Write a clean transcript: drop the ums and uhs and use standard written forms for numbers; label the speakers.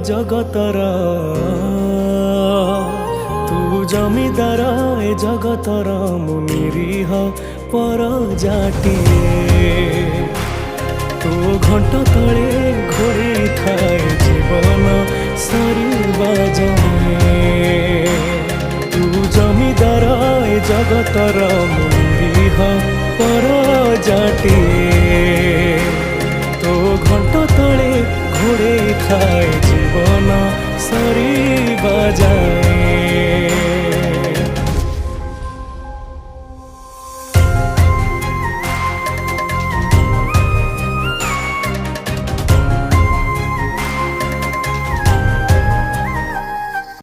Speaker 1: জগতর তু জমিদার এ জগতর মু নিরীহ পর জাটিয়ে তু ঘণ্ট তলে ঘোড়ে থায় জীবন সরিবা যায়ে তু জমিদার এ জগতর মু নিরীহ পর জাটিয়ে তো ঘণ্ট তলে ঘোড়ে থায় জীবন সরিবা যায়।